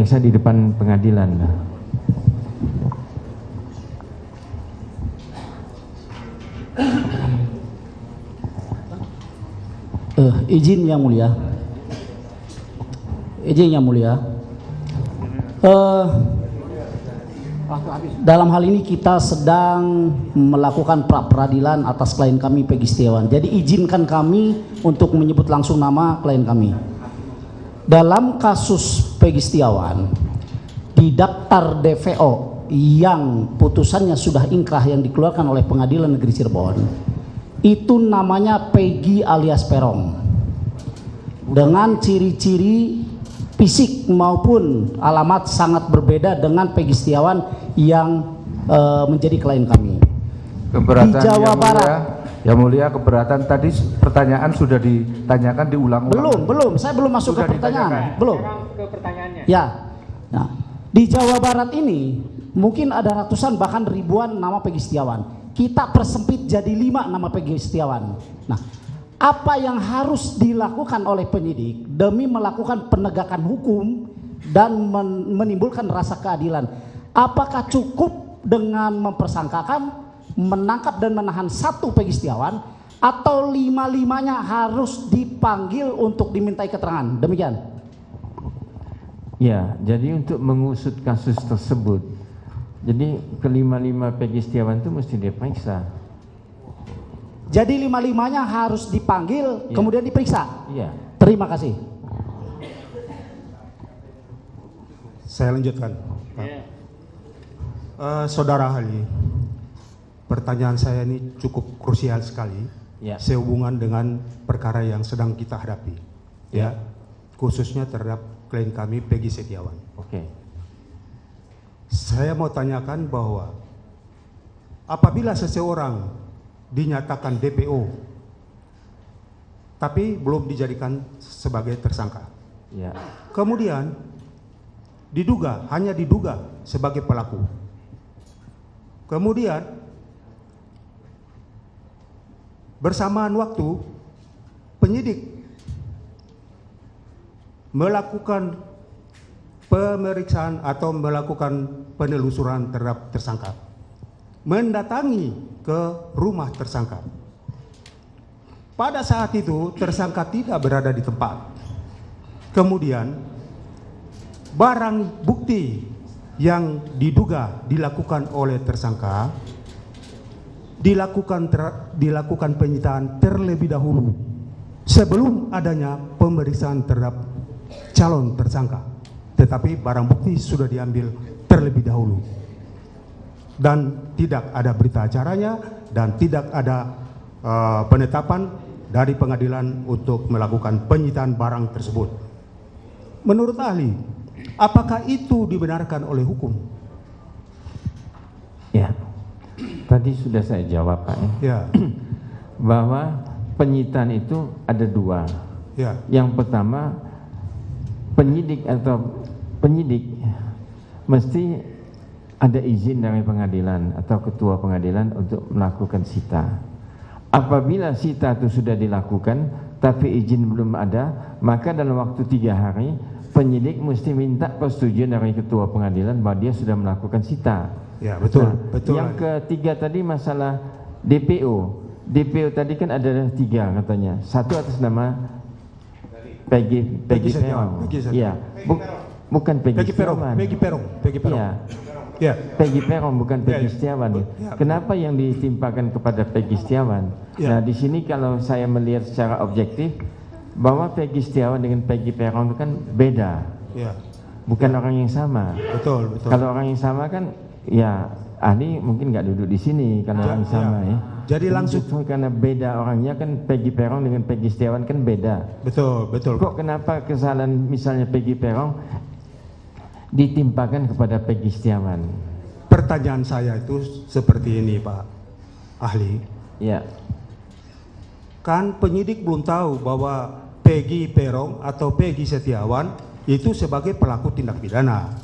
diperiksa di depan pengadilan. Izin yang mulia. Izin yang mulia. Dalam hal ini kita sedang melakukan pra peradilan atas klien kami Peggy Setiawan. Jadi izinkan kami untuk menyebut langsung nama klien kami. Dalam kasus Peggy Setiawan, di daftar DVO yang putusannya sudah ingkrah yang dikeluarkan oleh Pengadilan Negeri Cirebon, itu namanya Peggy alias Peron, dengan ciri-ciri fisik maupun alamat sangat berbeda dengan Peggy Setiawan yang menjadi klien kami. Keberatan di Jawa Barat. Yang mulia, keberatan tadi pertanyaan sudah ditanyakan diulang-ulang. Belum, saya belum masuk Sudah ke pertanyaan. ditanyakan. Belum. Ke pertanyaannya. Ya. Nah, di Jawa Barat ini mungkin ada ratusan bahkan ribuan nama Peggy Setiawan. Kita persempit jadi 5 nama Peggy Setiawan. Nah, apa yang harus dilakukan oleh penyidik demi melakukan penegakan hukum dan menimbulkan rasa keadilan? Apakah cukup dengan mempersangkakan, menangkap dan menahan 1 Peggy Setiawan, atau 5-5-nya harus dipanggil untuk dimintai keterangan? Demikian. Ya, jadi untuk mengusut kasus tersebut, jadi kelima-lima Peggy Setiawan itu mesti diperiksa. Jadi 5-5-nya harus dipanggil, Ya. kemudian diperiksa. Iya. Terima kasih. Saya lanjutkan, Pak. Saudara ahli, pertanyaan saya ini cukup krusial sekali, Ya. sehubungan dengan perkara yang sedang kita hadapi, ya, khususnya terhadap klien kami Peggy Setiawan. Oke. Saya mau tanyakan bahwa apabila seseorang dinyatakan DPO tapi belum dijadikan sebagai tersangka, Ya. kemudian hanya diduga sebagai pelaku, kemudian bersamaan waktu penyidik melakukan pemeriksaan atau melakukan penelusuran terhadap tersangka, mendatangi ke rumah tersangka. Pada saat itu tersangka tidak berada di tempat. Kemudian barang bukti yang diduga dilakukan oleh tersangka dilakukan penyitaan terlebih dahulu sebelum adanya pemeriksaan terhadap calon tersangka, tetapi barang bukti sudah diambil terlebih dahulu dan tidak ada berita acaranya dan tidak ada penetapan dari pengadilan untuk melakukan penyitaan barang tersebut. Menurut ahli, apakah itu dibenarkan oleh hukum? Ya. Tadi sudah saya jawab, Pak, Ya, bahwa penyitaan itu ada 2. ya, Yang pertama, penyidik mesti ada izin dari pengadilan atau ketua pengadilan untuk melakukan sita. Apabila sita itu sudah dilakukan tapi izin belum ada, maka dalam waktu 3 hari penyidik mesti minta persetujuan dari ketua pengadilan bahwa dia sudah melakukan sita. ya, betul, Nah, betul. yang ketiga tadi masalah DPO. DPO tadi kan ada 3 katanya. 1 atas nama Peggy Setiawan. Peron. Peggy Setiawan. Iya, bukan Peggy Peron, Setiawan. Peggy Peron. Iya, Ya, Peggy Peron bukan Peggy Ya, ya. Setiawan. Ya. Kenapa yang ditimpakan kepada Peggy Setiawan? Ya. Nah, di sini kalau saya melihat secara objektif bahwa Peggy Setiawan dengan Peggy Peron itu kan beda, ya, bukan orang yang sama. betul, betul. Kalau orang yang sama kan, ya ahli mungkin nggak duduk di sini karena orang yang sama ya. Jadi langsung, Justru karena beda orangnya kan Peggy Peron dengan Peggy Setiawan kan beda. betul, betul. Kok kenapa kesalahan misalnya Peggy Peron ditimpakan kepada Peggy Setiawan? Pertanyaan saya itu seperti ini, Pak ahli. Ya, Kan penyidik belum tahu bahwa Peggy Peron atau Peggy Setiawan itu sebagai pelaku tindak pidana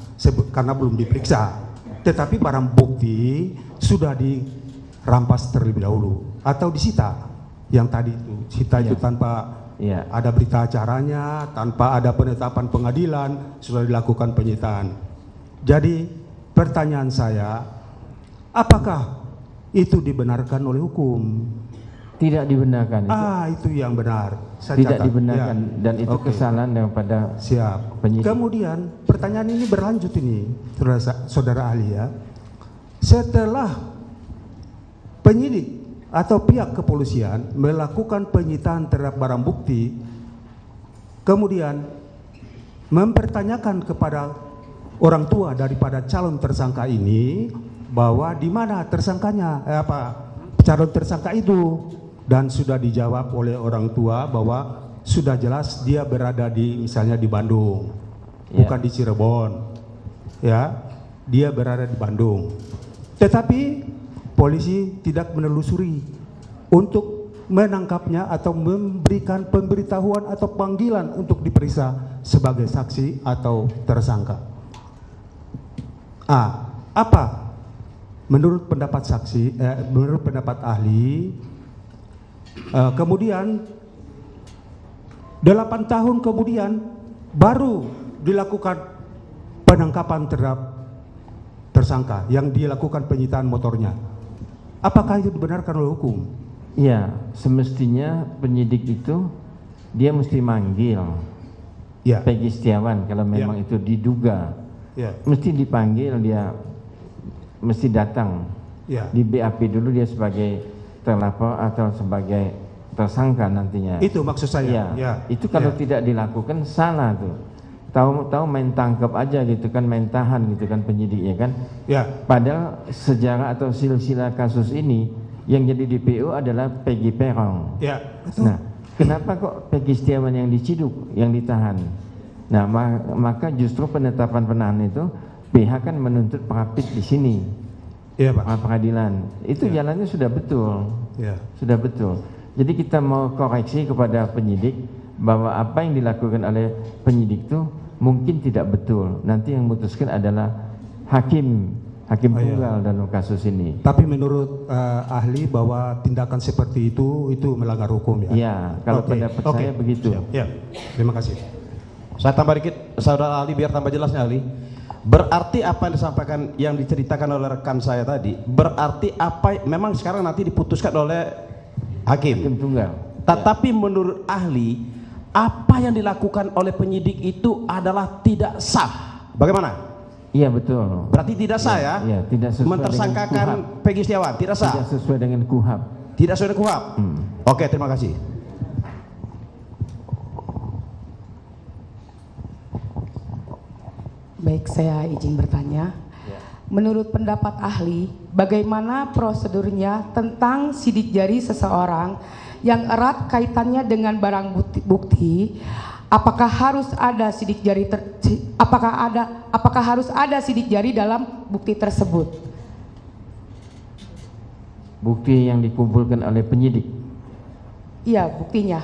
karena belum diperiksa. Tetapi barang bukti sudah dirampas terlebih dahulu atau disita. Yang tadi itu sita itu Ya. tanpa Iya. Ada berita acaranya, tanpa ada penetapan pengadilan, sudah dilakukan penyitaan. Jadi pertanyaan saya, apakah itu dibenarkan oleh hukum? Tidak dibenarkan. Itu yang benar. Saya Tidak catat. dibenarkan Ya. dan itu Oke. kesalahan daripada Siap. penyidik. Kemudian pertanyaan ini berlanjut ini, saudara ahli ya. Setelah penyidik atau pihak kepolisian melakukan penyitaan terhadap barang bukti, kemudian mempertanyakan kepada orang tua daripada calon tersangka ini bahwa di mana tersangkanya, calon tersangka itu, dan sudah dijawab oleh orang tua bahwa sudah jelas dia berada di misalnya di Bandung, bukan di Cirebon, ya, dia berada di Bandung. Tetapi polisi tidak menelusuri untuk menangkapnya atau memberikan pemberitahuan atau panggilan untuk diperiksa sebagai saksi atau tersangka. Apa menurut pendapat saksi, menurut pendapat ahli, kemudian 8 tahun kemudian baru dilakukan penangkapan terhadap tersangka yang dilakukan penyitaan motornya. Apakah itu dibenarkan oleh hukum? Ya, semestinya penyidik itu dia mesti manggil Ya. Peggy Setiawan kalau memang itu diduga. Ya. Mesti dipanggil, dia mesti datang. Ya. Di BAP dulu dia sebagai terlapor atau sebagai tersangka nantinya. Itu maksud saya. Ya. Itu kalau tidak dilakukan salah tuh. Tahu-tahu main tangkap aja gitu kan, main tahan gitu kan penyidiknya kan. Ya. Padahal sejarah atau silsilah kasus ini yang jadi DPO adalah Peggy Perong. Ya. Nah, kenapa kok Peggy Setiawan yang diciduk, yang ditahan? Nah, maka justru penetapan penahanan itu PH kan menuntut Prapit di sini. Iya, Pak. Peradilan. Itu jalannya sudah betul. Ya. Sudah betul. Jadi kita mau koreksi kepada penyidik bahwa apa yang dilakukan oleh penyidik itu mungkin tidak betul. Nanti yang memutuskan adalah hakim tunggal dalam kasus ini. Tapi menurut ahli bahwa tindakan seperti itu melanggar hukum ya? Iya, kalau Oke. pendapat Oke. saya begitu. Siap. Ya, terima kasih. Saya tambah dikit, saudara ahli, biar tambah jelasnya ahli. Berarti apa yang disampaikan, yang diceritakan oleh rekan saya tadi, berarti apa memang sekarang nanti diputuskan oleh hakim. Hakim tunggal. Tetapi menurut ahli, apa yang dilakukan oleh penyidik itu adalah tidak sah. Bagaimana? Iya, betul. Berarti tidak sah ya? Iya, tidak sesuai Mentersangkakan dengan Peggy Setiawan, tidak sah. Tidak sesuai dengan KUHAP. Tidak sesuai dengan KUHAP. Oke, terima kasih. Baik, saya izin bertanya. Menurut pendapat ahli, bagaimana prosedurnya tentang sidik jari seseorang yang erat kaitannya dengan barang bukti? Apakah harus ada sidik jari apakah harus ada sidik jari dalam bukti tersebut? Bukti yang dikumpulkan oleh penyidik. Iya, buktinya.